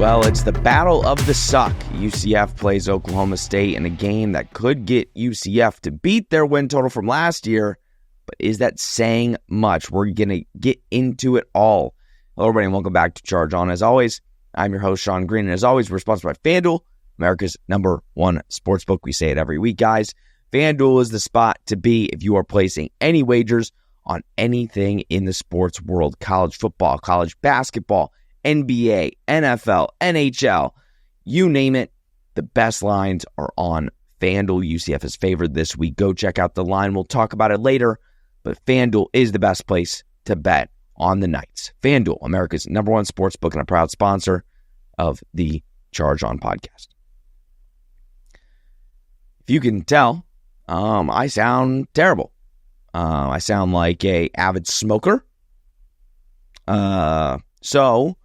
Well, it's the battle of the suck. UCF plays Oklahoma State in a game that could get UCF to beat their win total from last year. But is that saying much? We're going to get into it all. Hello, everybody, and welcome back to Charge On. As always, I'm your host, Sean Green. And as always, we're sponsored by FanDuel, America's #1 sportsbook. We say it every week, guys. FanDuel is the spot to be if you are placing any wagers on anything in the sports world. College football, college basketball, NBA, NFL, NHL, you name it. The best lines are on FanDuel. UCF is favored this week. Go check out the line. We'll talk about it later, but FanDuel is the best place to bet on the Knights. FanDuel, America's #1 sportsbook and a proud sponsor of the Charge On podcast. If you can tell, I sound terrible. I sound like a avid smoker. So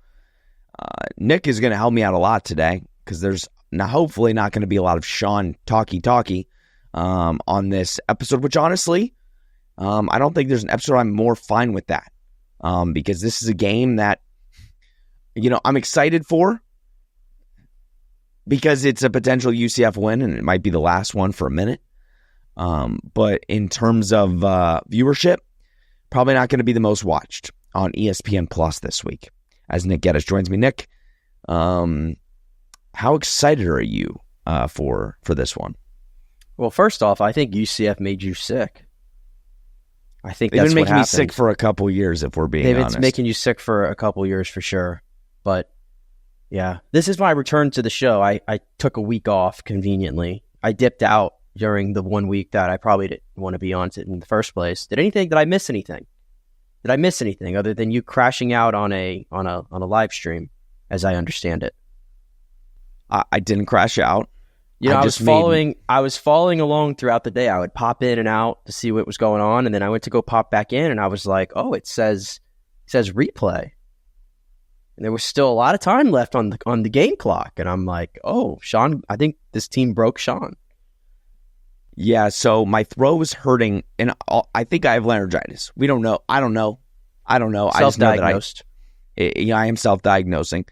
Nick is going to help me out a lot today because there's hopefully not going to be a lot of Sean talky on this episode, which honestly, I don't think there's an episode I'm more fine with that because this is a game that, I'm excited for because it's a potential UCF win and it might be the last one for a minute. But in terms of viewership, probably not going to be the most watched on ESPN Plus this week. As Nick Geddes joins me. Nick, how excited are you for this one? Well, first off, I think UCF made you sick. I think they've that's been what making me happened. sick for a couple years, if we're being honest. They've been making you sick for a couple years for sure. But yeah, this is my return to the show. I took a week off conveniently. I dipped out during the 1 week that I probably didn't want to be on it in the first place. Did I miss anything? Did I miss anything other than you crashing out on a live stream, as I understand it? I didn't crash out. I was following along throughout the day. I would pop in and out to see what was going on, and then I went to go pop back in, and I was like, "Oh, it says replay." And there was still a lot of time left on the game clock, and I'm like, "Oh, Sean, I think this team broke Sean." Yeah, so my throat was hurting, and I think I have laryngitis. We don't know. I don't know. Self-diagnosed. I am self-diagnosing.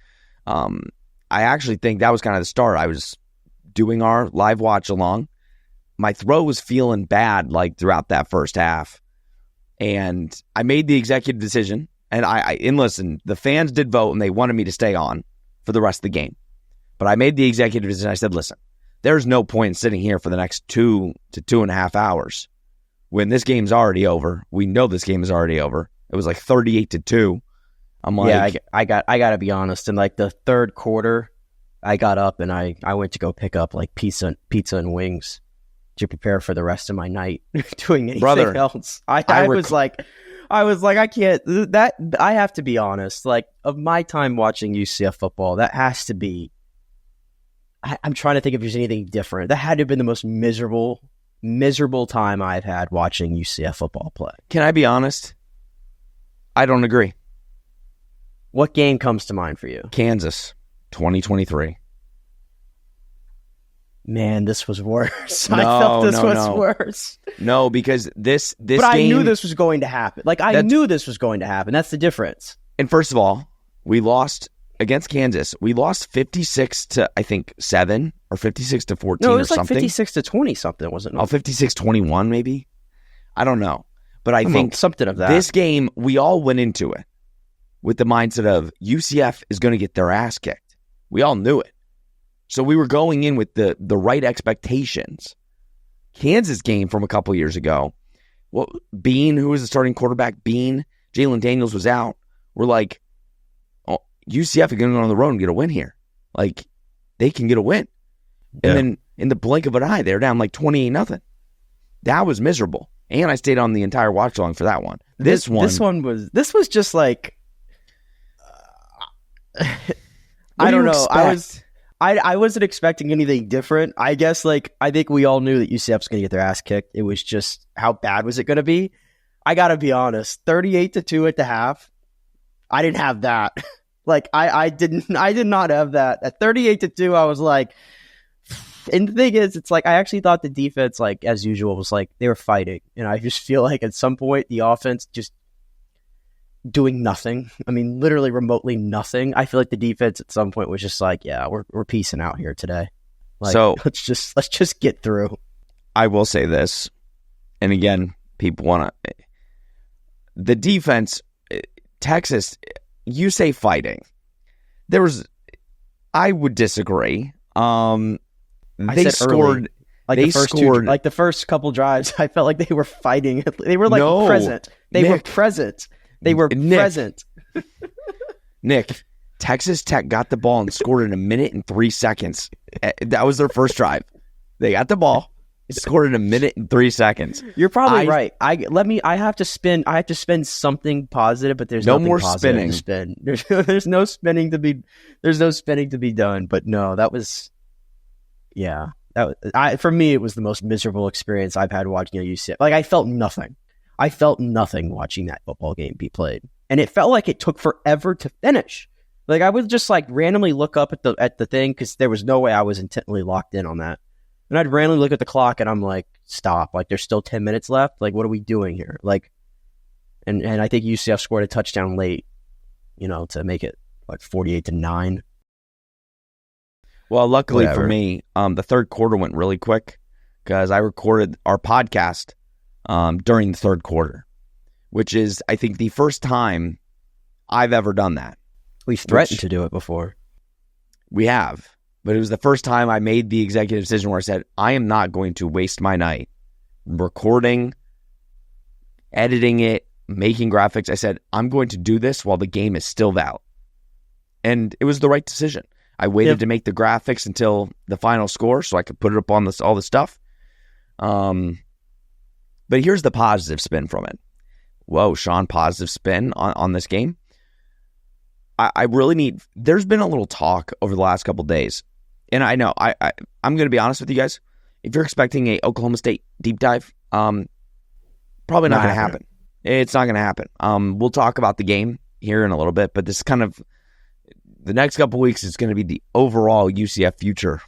I actually think that was kind of the start. I was doing our live watch along. My throat was feeling bad like throughout that first half, and I made the executive decision. And and listen, the fans did vote, and they wanted me to stay on for the rest of the game. But I made the executive decision. I said, listen, there's no point in sitting here for the next 2 to 2.5 hours when this game's already over. We know this game is already over. It was like 38-2. I'm like, yeah, I got to be honest. In like the third quarter, I got up and I went to go pick up like pizza and wings to prepare for the rest of my night doing anything else. I was like, I can't. That I have to be honest. Like of my time watching UCF football, that has to be. I'm trying to think if there's anything different. That had to have been the most miserable time I've had watching UCF football play. Can I be honest? I don't agree. What game comes to mind for you? Kansas, 2023. Man, this was worse. I felt this was worse. No, because this but game... I knew this was going to happen. I knew this was going to happen. That's the difference. And first of all, we lost... Against Kansas, we lost 56-7 or 56-14 No, it was or like something. 56-20 something, wasn't it? Oh, 56-21 maybe? I don't know. But I think something of that. This game, we all went into it with the mindset of UCF is going to get their ass kicked. We all knew it. So we were going in with the right expectations. Kansas game from a couple years ago, Bean, who was the starting quarterback, Jalen Daniels was out. We're like, UCF is going to go on the road and get a win here. Like, they can get a win. Yeah. And then in the blink of an eye, they're down like 28-0. That was miserable. And I stayed on the entire watch along for that one. This was just like, I don't know. I wasn't expecting anything different. I guess I think we all knew that UCF's going to get their ass kicked. It was just, how bad was it going to be? I got to be honest, 38-2 at the half. I didn't have that. I did not have that. At 38-2, I was like, and the thing is, it's like, I actually thought the defense, as usual, was they were fighting. And I just feel like at some point, the offense just doing nothing. I mean, literally remotely nothing. I feel like the defense at some point was just like, yeah, we're peacing out here today. Like, so let's just get through. I will say this, and again, people want to. The defense, Texas, you say fighting. I would disagree. They scored. Like the first couple drives, I felt like they were fighting. They were like present. They were present. Nick, Texas Tech got the ball and scored in 1 minute and 3 seconds. That was their first drive. They got the ball, scored in 1 minute and 3 seconds. You're probably right. I have to spin something positive, but there's no more spinning. To spin. There's no spinning to be done. But no, that was, yeah. For me, it was the most miserable experience I've had watching a UCF. Like, I felt nothing. Watching that football game be played, and it felt like it took forever to finish. Like, I would just like randomly look up at the thing because there was no way I was intently locked in on that, and I'd randomly look at the clock and I'm like, stop! Like, there's still 10 minutes left. Like, what are we doing here? Like, and I think UCF scored a touchdown late, to make it like 48-9. Well, luckily for me, the third quarter went really quick because I recorded our podcast during the third quarter, which is, I think, the first time I've ever done that. We've threatened to do it before. We have, but it was the first time I made the executive decision where I said, I am not going to waste my night recording, editing it, making graphics. I said, I'm going to do this while the game is still valid. And it was the right decision. I waited to make the graphics until the final score so I could put it up on all the stuff. But here's the positive spin from it. Whoa, Sean, positive spin on this game. I really there's been a little talk over the last couple of days. And I know, I'm going to be honest with you guys. If you're expecting a Oklahoma State deep dive, probably not going to happen. It's not going to happen. We'll talk about the game here in a little bit, but this kind of, the next couple weeks is going to be the overall UCF future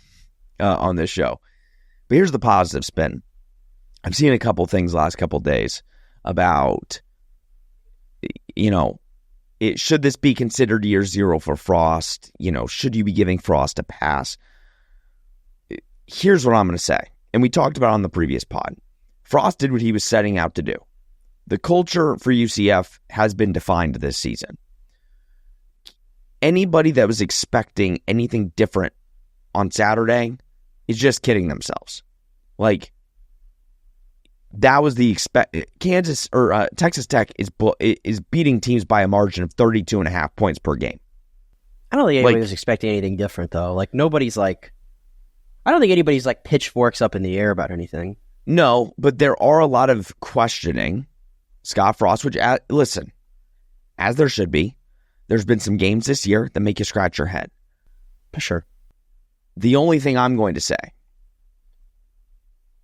on this show. But here's the positive spin. I've seen a couple things last couple days about, should this be considered year zero for Frost? Should you be giving Frost a pass? Here's what I'm going to say. And we talked about it on the previous pod. Frost did what he was setting out to do. The culture for UCF has been defined this season. Anybody that was expecting anything different on Saturday is just kidding themselves. Like, that was the Kansas or Texas Tech is beating teams by a margin of 32.5 points per game. I don't think anybody was expecting anything different, though. Like, I don't think anybody's like pitchforks up in the air about anything. No, but there are a lot of questioning Scott Frost, which, listen, as there should be. There's been some games this year that make you scratch your head. For sure. The only thing I'm going to say,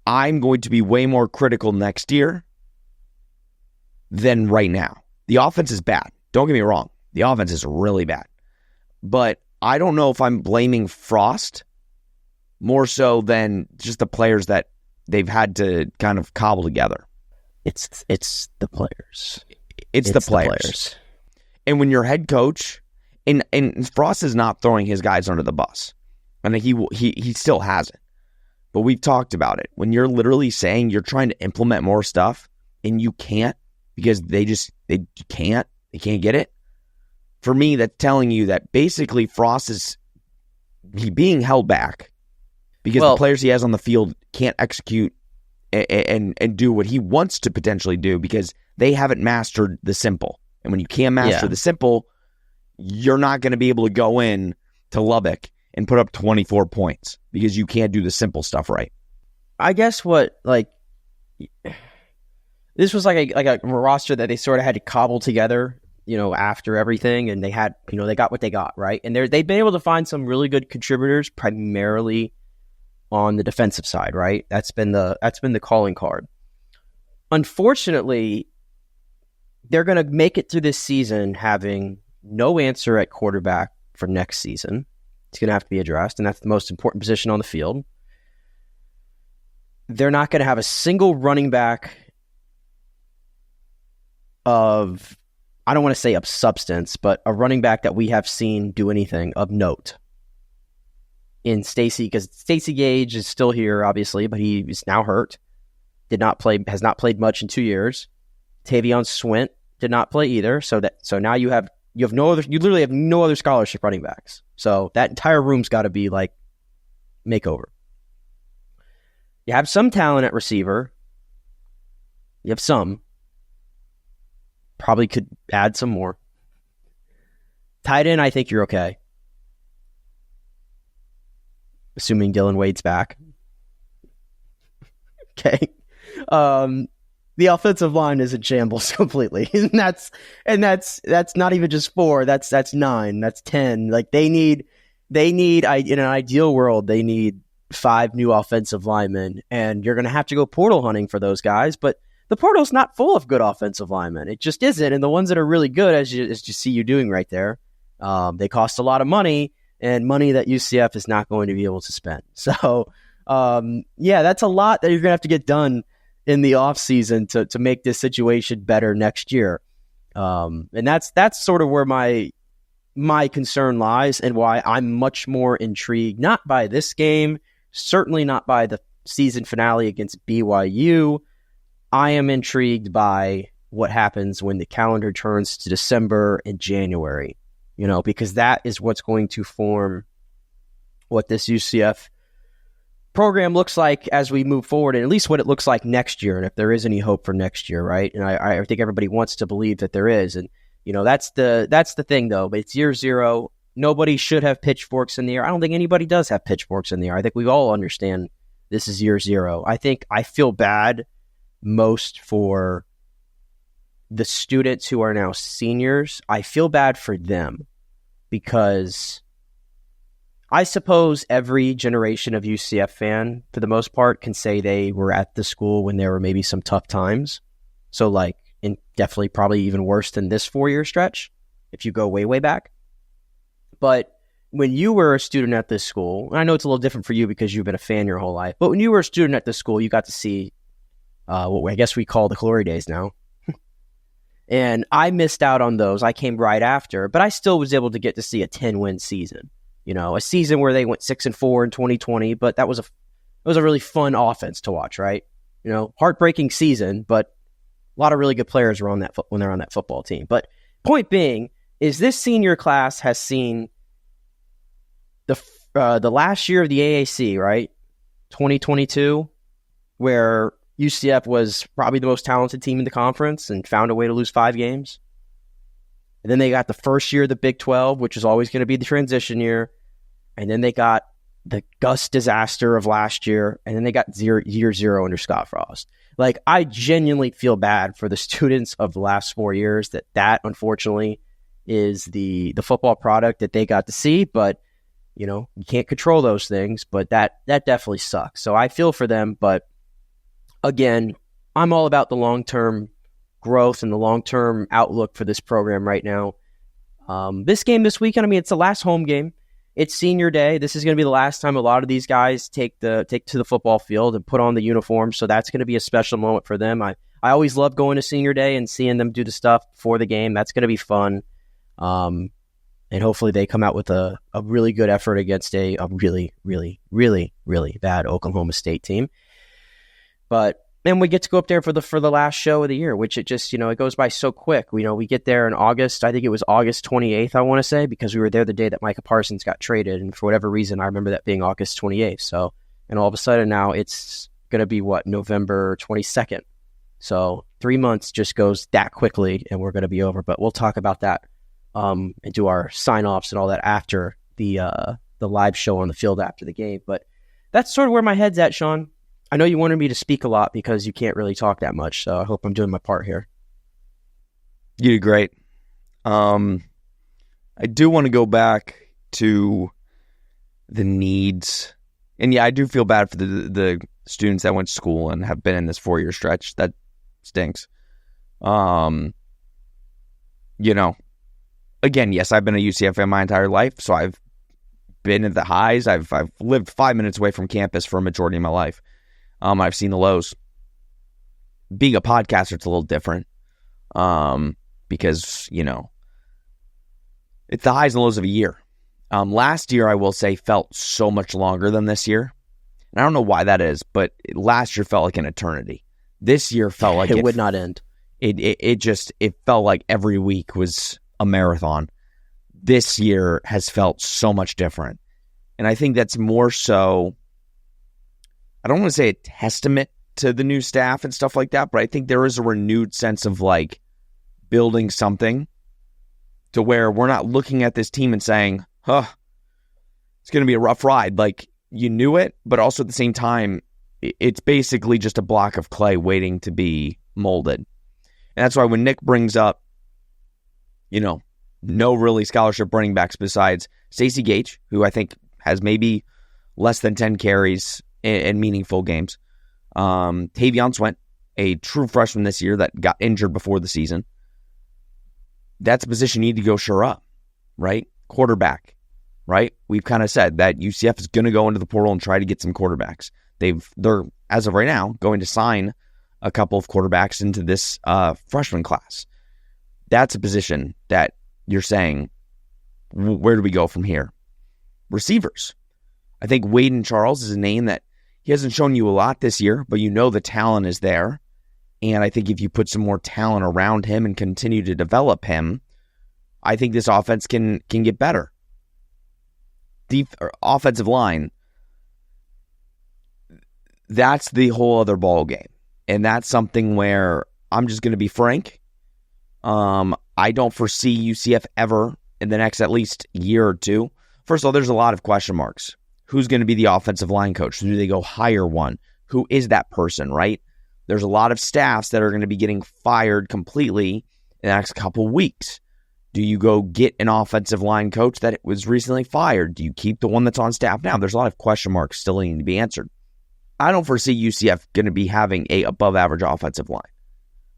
I'm going to be way more critical next year than right now. The offense is bad. Don't get me wrong. The offense is really bad. But I don't know if I'm blaming Frost more so than just the players that they've had to kind of cobble together. It's the players. It's the players. And when your head coach, and Frost is not throwing his guys under the bus, and he still hasn't. But we've talked about it. When you're literally saying you're trying to implement more stuff and you can't because they can't get it. For me, that's telling you that basically Frost is being held back because the players he has on the field can't execute and do what he wants to potentially do because they haven't mastered the simple. And when you can't master the simple, you're not going to be able to go in to Lubbock and put up 24 points because you can't do the simple stuff right. I guess this was like a roster that they sort of had to cobble together, after everything, and they had, they got what they got, right? And they've been able to find some really good contributors, primarily on the defensive side, right? That's been the calling card. Unfortunately, they're going to make it through this season having no answer at quarterback for next season. It's going to have to be addressed, and that's the most important position on the field. They're not going to have a single running back of I don't want to say of substance, but a running back that we have seen do anything of note in Stacy, because Stacy Gage is still here, obviously, but he is now hurt. Has not played much in 2 years. Tavion Swint did not play either. So now you literally have no other scholarship running backs. So that entire room's got to be like makeover. You have some talent at receiver. You have some. Probably could add some more. Tight end, I think you're okay. Assuming Dylan Wade's back. Okay. The offensive line is in shambles completely. And that's not even just 4. That's 9. That's 10. Like they need in an ideal world, they need 5 new offensive linemen, and you're going to have to go portal hunting for those guys. But the portal's not full of good offensive linemen. It just isn't. And the ones that are really good, as you see you doing right there, they cost a lot of money, and money that UCF is not going to be able to spend. So, that's a lot that you're going to have to get done in the offseason to make this situation better next year. And that's sort of where my concern lies, and why I'm much more intrigued, not by this game, certainly not by the season finale against BYU. I am intrigued by what happens when the calendar turns to December and January, because that is what's going to form what this UCF program looks like as we move forward, and at least what it looks like next year, and if there is any hope for next year, right? And I think everybody wants to believe that there is, and that's the thing though. But it's year 0. Nobody should have pitchforks in the air. I don't think anybody does have pitchforks in the air. I think we all understand this is year 0. I feel bad most for the students who are now seniors. I feel bad for them, because I suppose every generation of UCF fan, for the most part, can say they were at the school when there were maybe some tough times. So and definitely probably even worse than this 4-year stretch, if you go way, way back. But when you were a student at this school, and I know it's a little different for you because you've been a fan your whole life, but when you were a student at this school, you got to see what I guess we call the glory days now. And I missed out on those. I came right after, but I still was able to get to see a 10-win season. A season where they went 6-4 in 2020, but it was a really fun offense to watch, right? Heartbreaking season, but a lot of really good players were when they're on that football team. But point being is this senior class has seen the last year of the AAC, right? 2022, where UCF was probably the most talented team in the conference and found a way to lose 5 games. And then they got the first year of the Big 12, which is always going to be the transition year. And then they got the Gus disaster of last year. And then they got year 0 under Scott Frost. I genuinely feel bad for the students of the last 4 years that unfortunately is the football product that they got to see. But, you can't control those things. But that definitely sucks. So I feel for them. But again, I'm all about the long-term growth and the long-term outlook for this program right now. This game this weekend, it's the last home game. It's senior day. This is going to be the last time a lot of these guys take to the football field and put on the uniform. So that's going to be a special moment for them. I always love going to senior day and seeing them do the stuff before the game. That's going to be fun. And hopefully they come out with a really good effort against a really, really, really, really bad Oklahoma State team. But and we get to go up there for the last show of the year, which it just, it goes by so quick. We get there in August. I think it was August 28th, I want to say, because we were there the day that Micah Parsons got traded. And for whatever reason, I remember that being August 28th. So, and all of a sudden now it's going to be November 22nd. So 3 months just goes that quickly and we're going to be over. But we'll talk about that and do our sign-offs and all that after the live show on the field after the game. But that's sort of where my head's at, Sean. I know you wanted me to speak a lot because you can't really talk that much, so I hope I'm doing my part here. You did great. I do want to go back to the needs. And yeah, I do feel bad for the students that went to school and have been in this 4-year stretch. That stinks. Again, yes, I've been a UCF fan my entire life, so I've been at the highs. I've lived 5 minutes away from campus for a majority of my life. I've seen the lows. Being a podcaster, it's a little different. because, it's the highs and lows of a year. Last year, I will say, felt so much longer than this year. And I don't know why that is, but last year felt like an eternity. This year felt like it would not end. It felt like every week was a marathon. This year has felt so much different. And I think that's more so, I don't want to say a testament to the new staff and stuff like that, but I think there is a renewed sense of like building something to where we're not looking at this team and saying, it's going to be a rough ride. Like, you knew it, but also at the same time, it's basically just a block of clay waiting to be molded. And that's why when Nick brings up, no really scholarship running backs besides Stacey Gage, who I think has maybe less than 10 carries in meaningful games. Tavion Swent, a true freshman this year that got injured before the season. That's a position you need to go shore up, right? Quarterback, right? We've kind of said that UCF is going to go into the portal and try to get some quarterbacks. They're, as of right now, going to sign a couple of quarterbacks into this freshman class. That's a position that you're saying, where do we go from here? Receivers. I think Waden Charles is a name that he hasn't shown you a lot this year, but the talent is there. And I think if you put some more talent around him and continue to develop him, I think this offense can get better. Offensive line, that's the whole other ball game. And that's something where I'm just going to be frank. I don't foresee UCF ever in the next at least year or two. First of all, there's a lot of question marks. Who's going to be the offensive line coach? Do they go hire one? Who is that person, right? There's a lot of staffs that are going to be getting fired completely in the next couple weeks. Do you go get an offensive line coach that was recently fired? Do you keep the one that's on staff now? There's a lot of question marks still needing to be answered. I don't foresee UCF going to be having a above average offensive line.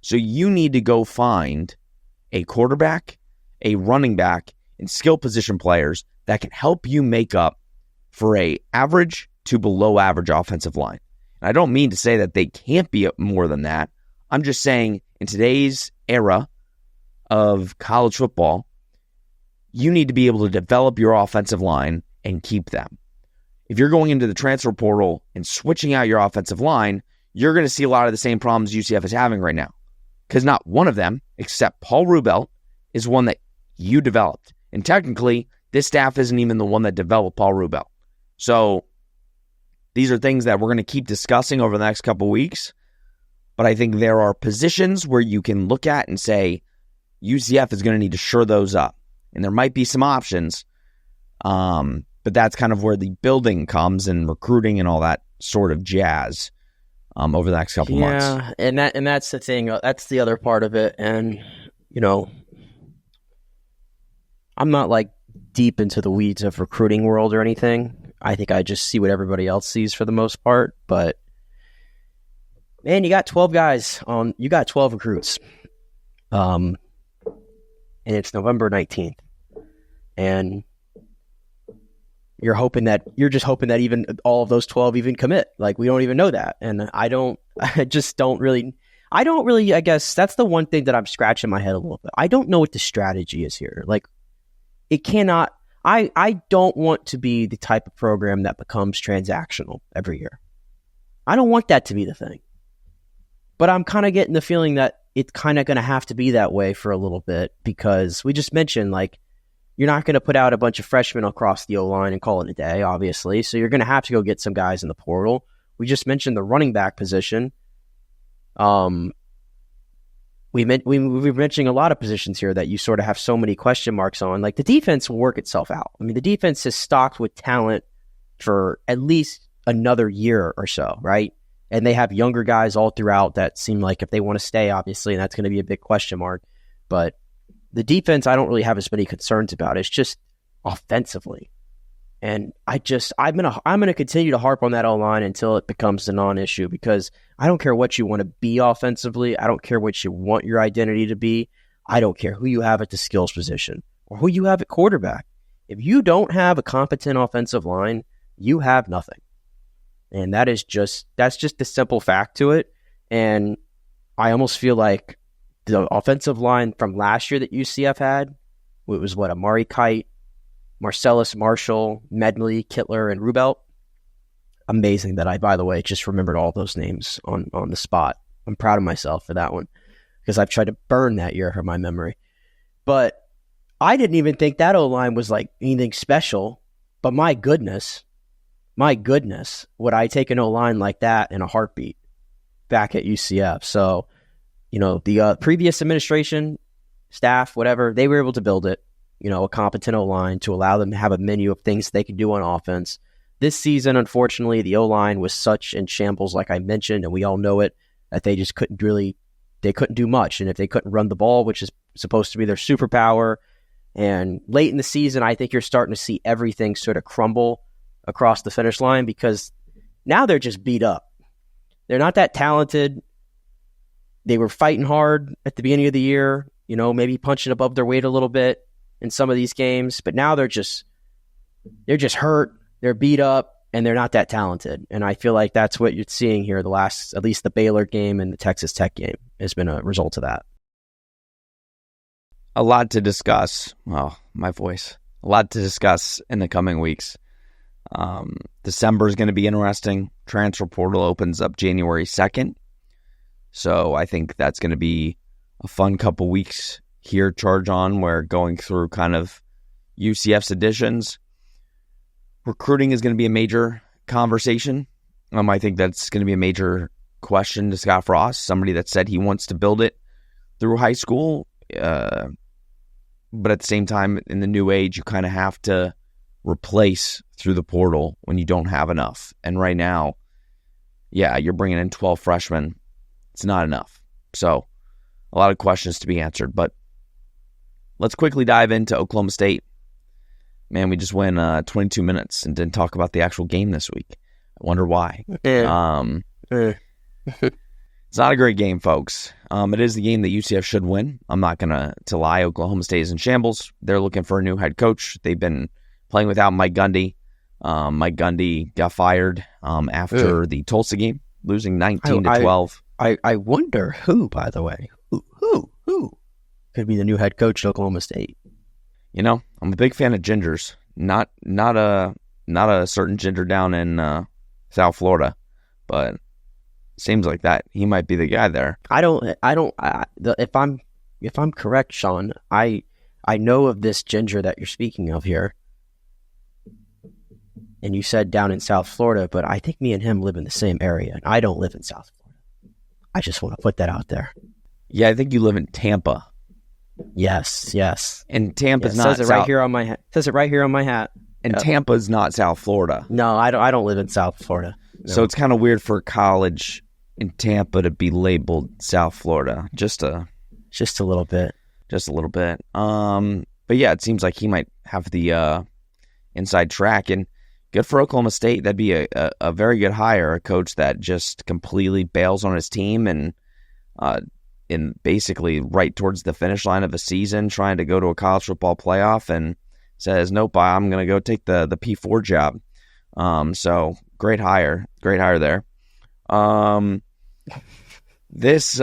So you need to go find a quarterback, a running back, and skill position players that can help you make up for a average to below average offensive line. And I don't mean to say that they can't be more than that. I'm just saying in today's era of college football, you need to be able to develop your offensive line and keep them. If you're going into the transfer portal and switching out your offensive line, you're going to see a lot of the same problems UCF is having right now. Because not one of them, except Paul Rubel, is one that you developed. And technically, this staff isn't even the one that developed Paul Rubel. So these are things that we're going to keep discussing over the next couple weeks. But I think there are positions where you can look at and say, UCF is going to need to shore those up. And there might be some options. But that's kind of where the building comes and recruiting and all that sort of jazz over the next couple months. Yeah, and that's the thing. That's the other part of it. And, I'm not like deep into the weeds of recruiting world or anything. I think I just see what everybody else sees for the most part. But, man, you got 12 guys you got 12 recruits. And it's November 19th. And you're just hoping that even all of those 12 even commit. Like, we don't even know that. And I guess that's the one thing that I'm scratching my head a little bit. I don't know what the strategy is here. Like, it cannot, I don't want to be the type of program that becomes transactional every year. I don't want that to be the thing. But I'm kind of getting the feeling that it's kind of going to have to be that way for a little bit, because we just mentioned, like, you're not going to put out a bunch of freshmen across the O-line and call it a day, obviously. So you're going to have to go get some guys in the portal. We just mentioned the running back position. We've been mentioning a lot of positions here that you sort of have so many question marks on. Like, the defense will work itself out. I mean, the defense is stocked with talent for at least another year or so, right? And they have younger guys all throughout that seem like if they want to stay, obviously, and that's going to be a big question mark. But the defense, I don't really have as many concerns about. It's just offensively. And I'm going to continue to harp on that O-line until it becomes a non-issue, because I don't care what you want to be offensively. I don't care what you want your identity to be. I don't care who you have at the skills position or who you have at quarterback. If you don't have a competent offensive line, you have nothing. And that's just the simple fact to it. And I almost feel like the offensive line from last year that UCF had, it was Amari Kite, Marcellus Marshall, Medley, Kittler, and Rubelt. Amazing that I, by the way, just remembered all those names on the spot. I'm proud of myself for that one because I've tried to burn that year from my memory. But I didn't even think that O-line was like anything special. But my goodness, would I take an O-line like that in a heartbeat back at UCF? So, the previous administration, staff, whatever, they were able to build it, a competent O-line to allow them to have a menu of things they could do on offense. This season, unfortunately, the O-line was such in shambles, like I mentioned, and we all know it, that they just couldn't do much. And if they couldn't run the ball, which is supposed to be their superpower, and late in the season, I think you're starting to see everything sort of crumble across the finish line because now they're just beat up. They're not that talented. They were fighting hard at the beginning of the year, maybe punching above their weight a little bit in some of these games, but now they're just hurt, they're beat up, and they're not that talented. And I feel like that's what you're seeing here at least the Baylor game and the Texas Tech game has been a result of that. A lot to discuss. Oh, my voice. A lot to discuss in the coming weeks. December is going to be interesting. Transfer portal opens up January 2nd. So I think that's going to be a fun couple weeks here, Charge On, where going through kind of UCF's additions. Recruiting is going to be a major conversation. I think that's going to be a major question to Scott Frost, somebody that said he wants to build it through high school. But at the same time, in the new age, you kind of have to replace through the portal when you don't have enough. And right now, you're bringing in 12 freshmen. It's not enough. So a lot of questions to be answered. But let's quickly dive into Oklahoma State. Man, we just went 22 minutes and didn't talk about the actual game this week. I wonder why. It's not a great game, folks. It is the game that UCF should win. I'm not going to lie. Oklahoma State is in shambles. They're looking for a new head coach. They've been playing without Mike Gundy. Mike Gundy got fired after the Tulsa game, losing 19-12. I wonder who, by the way, who could be the new head coach at Oklahoma State. I'm a big fan of gingers. Not a certain ginger down in South Florida, but seems like that he might be the guy there. If I'm correct, Sean, I know of this ginger that you're speaking of here, and you said down in South Florida, but I think me and him live in the same area, and I don't live in South Florida. I just want to put that out there. Yeah, I think you live in Tampa. Yes. And Tampa's not. Says it right here on my hat. Says it right here on my hat. And Tampa's not South Florida. No, I don't live in South Florida. No. So it's kind of weird for college in Tampa to be labeled South Florida. Just a little bit. But yeah, it seems like he might have the inside track, and good for Oklahoma State. That'd be a very good hire, a coach that just completely bails on his team and basically right towards the finish line of a season, trying to go to a college football playoff, and says, nope, I'm going to go take the P4 job. So great hire there. This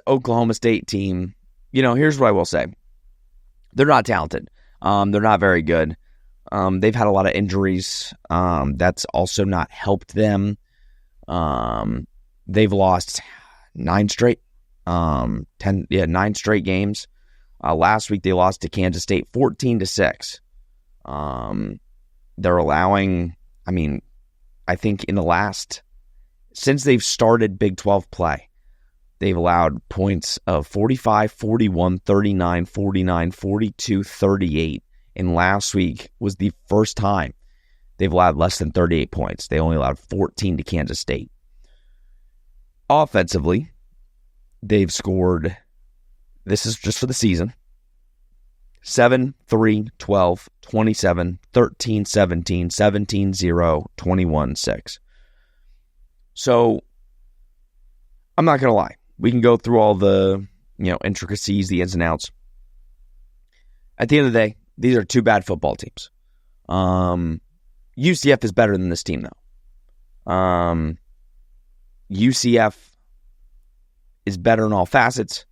Oklahoma State team, here's what I will say. They're not talented. They're not very good. They've had a lot of injuries. That's also not helped them. They've lost 9 straight games. Last week they lost to Kansas State 14-6. They're allowing, I think since they've started Big 12 play, they've allowed points of 45, 41, 39, 49, 42, 38. And last week was the first time they've allowed less than 38 points. They only allowed 14 to Kansas State. Offensively, they've scored, this is just for the season, 7, 3, 12, 27, 13, 17, 17, 0, 21, 6. So, I'm not going to lie. We can go through all the, intricacies, the ins and outs. At the end of the day, these are 2 bad football teams. UCF is better than this team, though. UCF is better in all facets.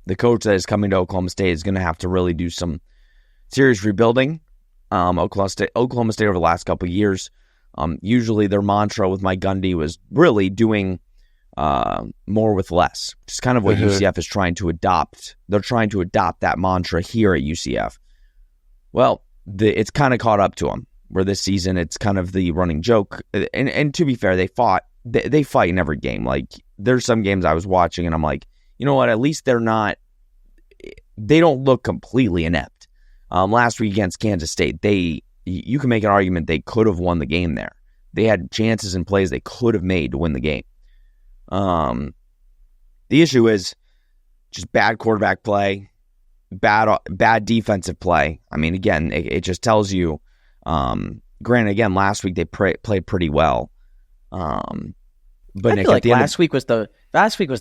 The coach that is coming to Oklahoma State is going to have to really do some serious rebuilding. Oklahoma State over the last couple of years, usually their mantra with Mike Gundy was really doing more with less. It's kind of what UCF is trying to adopt. They're trying to adopt that mantra here at UCF. Well, it's kind of caught up to them, where this season it's kind of the running joke. And to be fair, they fight in every game. Like, there's some games I was watching and I'm like, you know what, at least they don't look completely inept. Last week against Kansas State, you can make an argument they could have won the game there. They had chances and plays they could have made to win the game. The issue is just bad quarterback play, bad defensive play. I mean, again, it just tells you. Granted, again, last week they played pretty well. But I feel like last week was the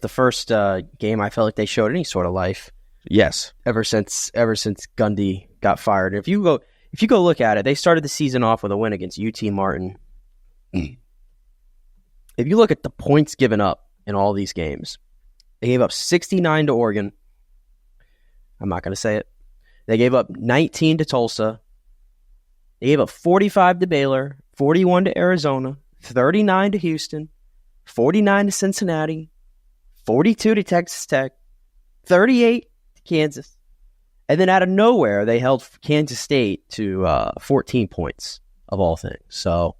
first game I felt like they showed any sort of life. Yes, ever since Gundy got fired. If you go look at it, they started the season off with a win against UT Martin. If you look at the points given up in all these games, they gave up 69 to Oregon. I'm not going to say it. They gave up 19 to Tulsa. They gave up 45 to Baylor, 41 to Arizona, 39 to Houston, 49 to Cincinnati, 42 to Texas Tech, 38 to Kansas. And then out of nowhere, they held Kansas State to 14 points, of all things. So,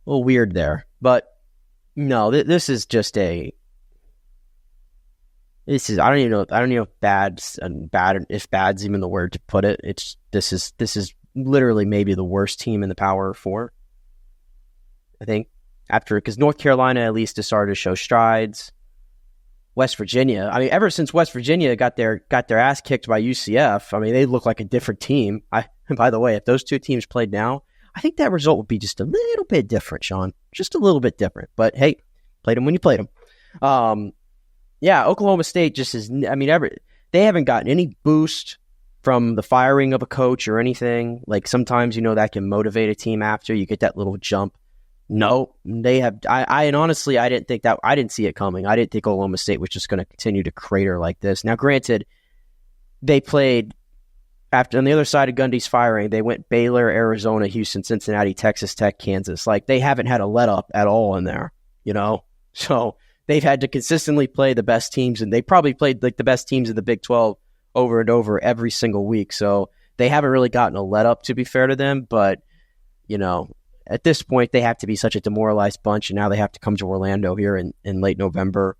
a little weird there. But, no, this is just I don't even know if bad's even the word to put it. This is literally maybe the worst team in the Power 4. I think because North Carolina at least has started to show strides. West Virginia, I mean, ever since West Virginia got their ass kicked by UCF, I mean, they look like a different team. By the way, if those two teams played now, I think that result would be just a little bit different, Sean. Just a little bit different. But hey, played them when you played them. Yeah, Oklahoma State just is. I mean, they haven't gotten any boost from the firing of a coach or anything. Like, sometimes, that can motivate a team after you get that little jump. No, they have. And honestly, I didn't see it coming. I didn't think Oklahoma State was just going to continue to crater like this. Now, granted, they played on the other side of Gundy's firing. They went Baylor, Arizona, Houston, Cincinnati, Texas Tech, Kansas. Like, they haven't had a let up at all in there. So they've had to consistently play the best teams, and they probably played like the best teams in the Big 12 over and over every single week. So they haven't really gotten a let up, to be fair to them. But at this point, they have to be such a demoralized bunch, and now they have to come to Orlando here in late November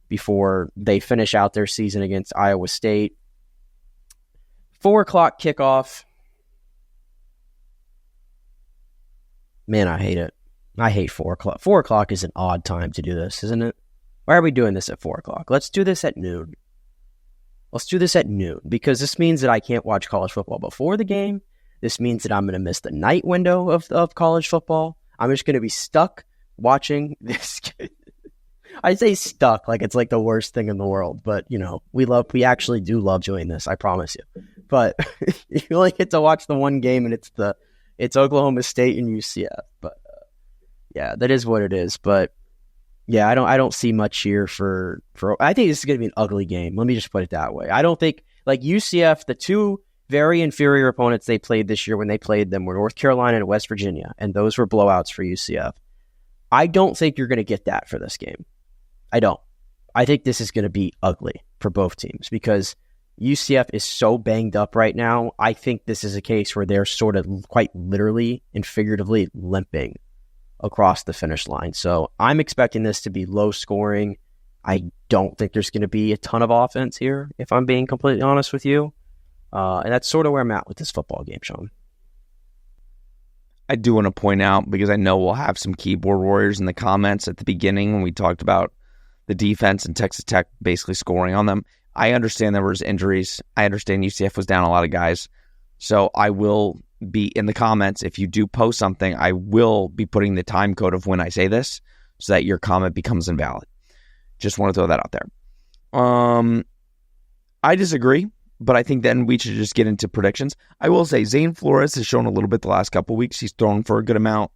before they finish out their season against Iowa State. 4:00 kickoff. Man, I hate it. I hate 4:00. 4:00 is an odd time to do this, isn't it? Why are we doing this at 4:00? Let's do this at noon. Let's do this at noon, because this means that I can't watch college football before the game. This means that I'm going to miss the night window of college football. I'm just going to be stuck watching this. I say stuck like it's like the worst thing in the world, but we actually do love doing this. I promise you. But you only get to watch the one game, and it's Oklahoma State and UCF. But yeah, that is what it is. But yeah, I don't see much here for. I think this is going to be an ugly game. Let me just put it that way. I don't think like UCF, the two very inferior opponents they played this year when they played them were North Carolina and West Virginia, and those were blowouts for UCF. I don't think you're going to get that for this game. I don't. I think this is going to be ugly for both teams because UCF is so banged up right now. I think this is a case where they're sort of quite literally and figuratively limping across the finish line. So I'm expecting this to be low scoring. I don't think there's going to be a ton of offense here, if I'm being completely honest with you. And that's sort of where I'm at with this football game, Sean. I do want to point out, because I know we'll have some keyboard warriors in the comments at the beginning when we talked about the defense and Texas Tech basically scoring on them. I understand there was injuries. I understand UCF was down a lot of guys. So I will be in the comments. If you do post something, I will be putting the time code of when I say this so that your comment becomes invalid. Just want to throw that out there. I disagree, but I think then we should just get into predictions. I will say Zane Flores has shown a little bit the last couple of weeks. He's thrown for a good amount.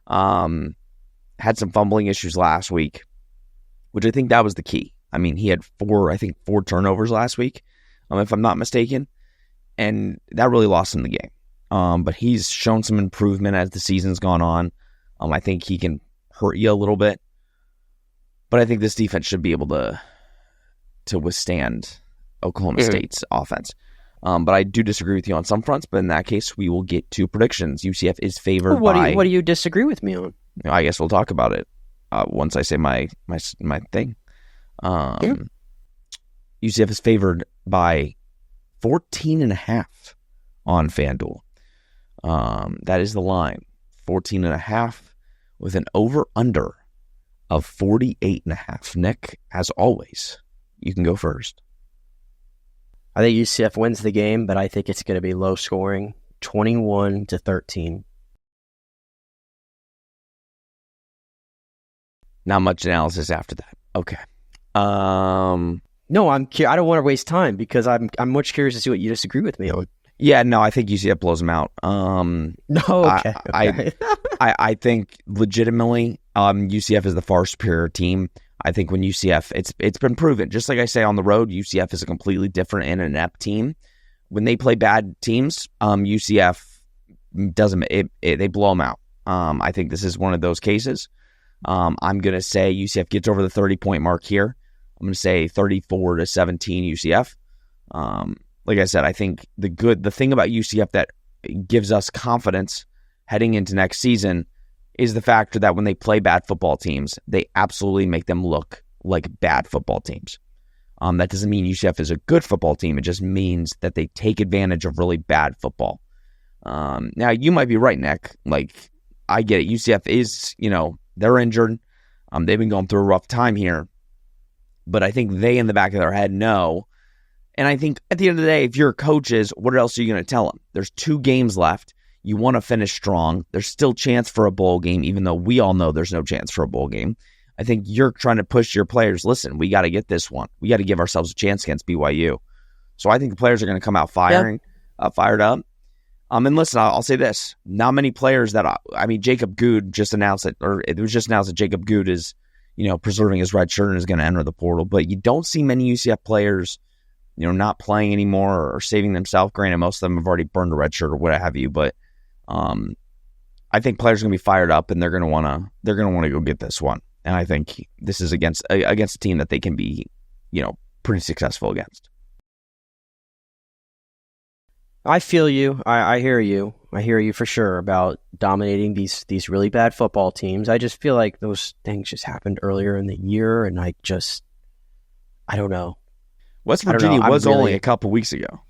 Had some fumbling issues last week. which I think that was the key. I mean, he had four turnovers last week, if I'm not mistaken, and that really lost him the game. But he's shown some improvement as the season's gone on. I think he can hurt you a little bit, but I think this defense should be able to withstand Oklahoma State's offense. But I do disagree with you on some fronts, but in that case, we will get to predictions. UCF is favored by... What do you disagree with me on? I guess we'll talk about it once I say my thing. UCF is favored by 14.5 on FanDuel. That is the line. 14.5 with an over-under of 48.5. Nick, as always, you can go first. I think UCF wins the game, but I think it's going to be low scoring, 21-13. Not much analysis after that. Okay. No, I don't want to waste time because I'm much curious to see what you disagree with me on. Yeah, no, I think UCF blows them out. No, okay. I think legitimately, UCF is the far superior team. I think when UCF, it's been proven. Just like I say on the road, UCF is a completely different and inept team. When they play bad teams, UCF doesn't. They blow them out. I think this is one of those cases. I'm gonna say UCF gets over the 30-point mark here. I'm gonna say 34-17 UCF. Like I said, I think the thing about UCF that gives us confidence heading into next season is the factor that when they play bad football teams, they absolutely make them look like bad football teams. That doesn't mean UCF is a good football team. It just means that they take advantage of really bad football. Now, you might be right, Nick. Like, I get it. UCF is, they're injured. They've been going through a rough time here. But I think they, in the back of their head, know. And I think at the end of the day, if you're coaches, what else are you going to tell them? There's 2 games left. You want to finish strong. There's still chance for a bowl game, even though we all know there's no chance for a bowl game. I think you're trying to push your players, listen, we got to get this one. We got to give ourselves a chance against BYU. So I think the players are going to come out fired up. And listen, I'll say this. Not many players Jacob Good just announced it, or it was just announced that Jacob Good is, preserving his red shirt and is going to enter the portal. But you don't see many UCF players not playing anymore or saving themselves. Granted, most of them have already burned a red shirt or what have you, but I think players are going to be fired up and they're going to want to go get this one. And I think this is against a team that they can be, pretty successful against. I feel you. I hear you. I hear you for sure about dominating these really bad football teams. I just feel like those things just happened earlier in the year, and I don't know. West Virginia was only a couple weeks ago.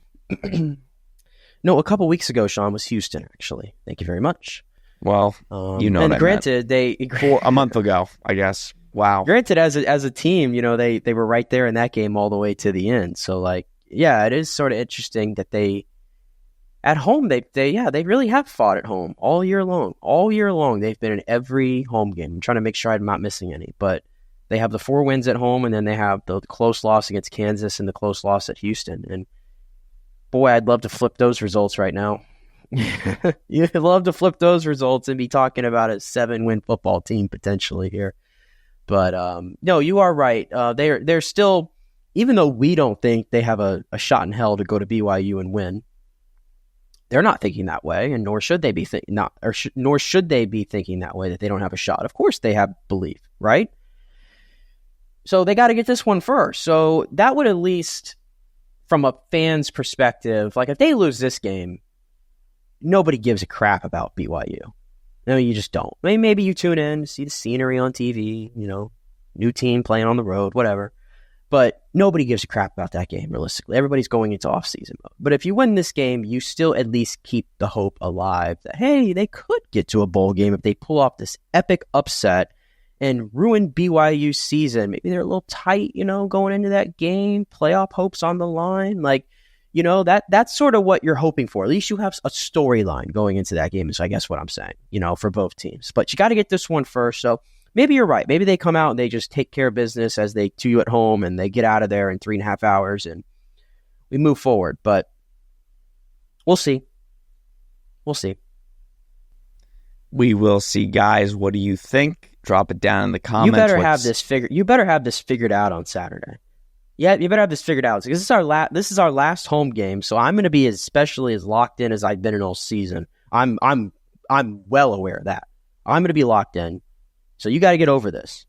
No, a couple weeks ago, Sean, was Houston, actually. Thank you very much. Well, and granted, a month ago, I guess. Wow. Granted, as a team, they were right there in that game all the way to the end. So, it is sort of interesting that at home, they really have fought at home all year long. All year long, they've been in every home game. I'm trying to make sure I'm not missing any, but they have the 4 wins at home, and then they have the close loss against Kansas and the close loss at Houston. And boy, I'd love to flip those results right now. You'd love to flip those results and be talking about a 7-win football team potentially here. But no, you are right. They're still, even though we don't think they have a shot in hell to go to BYU and win, they're not thinking that way, and nor should they be thinking that way, that they don't have a shot. Of course, they have belief, right? So they got to get this one first. So that would, at least from a fan's perspective, if they lose this game, nobody gives a crap about BYU. No, you just don't. Maybe you tune in, see the scenery on TV, new team playing on the road, whatever. But nobody gives a crap about that game, realistically. Everybody's going into off-season mode. But if you win this game, you still at least keep the hope alive that, hey, they could get to a bowl game if they pull off this epic upset and ruin BYU's season. Maybe they're a little tight, going into that game. Playoff hopes on the line. That's sort of what you're hoping for. At least you have a storyline going into that game is, I guess, what I'm saying, for both teams. But you got to get this one first. So maybe you're right. Maybe they come out and they just take care of business as they do at home, and they get out of there in 3.5 hours and we move forward. But we'll see. We'll see. We will see, guys. What do you think? Drop it down in the comments. You better have this figured out on Saturday. Yeah, you better have this figured out because this is our last home game. So I'm going to be especially as locked in as I've been in all season. I'm well aware of that. I'm going to be locked in. So you got to get over this.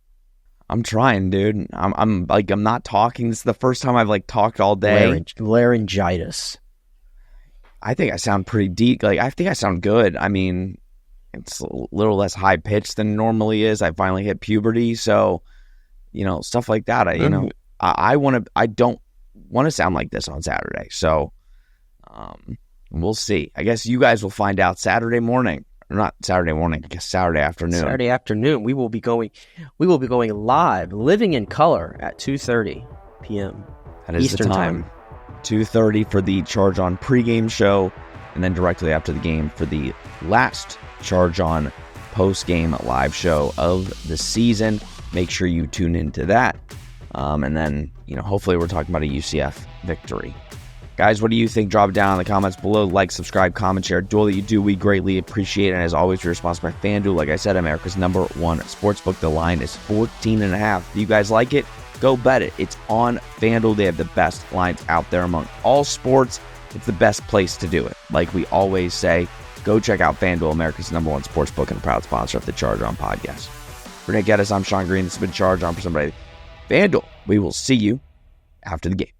I'm trying, dude. I'm not talking. This is the first time I've talked all day. Laryngitis. I think I sound pretty deep. I think I sound good. I mean, it's a little less high pitched than it normally is. I finally hit puberty, so stuff like that. I don't want to sound like this on Saturday. So we'll see. I guess you guys will find out Saturday morning. Or not Saturday morning, I guess Saturday afternoon. Saturday afternoon. We will be going live, living in color at 2:30 p.m. That is Eastern the time. 2:30 for the Charge On pregame show, and then directly after the game for the last Charge On postgame live show of the season. Make sure you tune into that. And then, hopefully we're talking about a UCF victory. Guys, what do you think? Drop it down in the comments below. Like, subscribe, comment, share. Do all that you do. We greatly appreciate it. And as always, you're sponsored by FanDuel. Like I said, America's #1 sportsbook. The line is 14.5. Do you guys like it? Go bet it. It's on FanDuel. They have the best lines out there among all sports. It's the best place to do it. Like we always say, go check out FanDuel, America's #1 sportsbook and a proud sponsor of the Charge On podcast. For Nick Geddes, I'm Sean Green. This has been Charge On for somebody. FanDuel. We will see you after the game.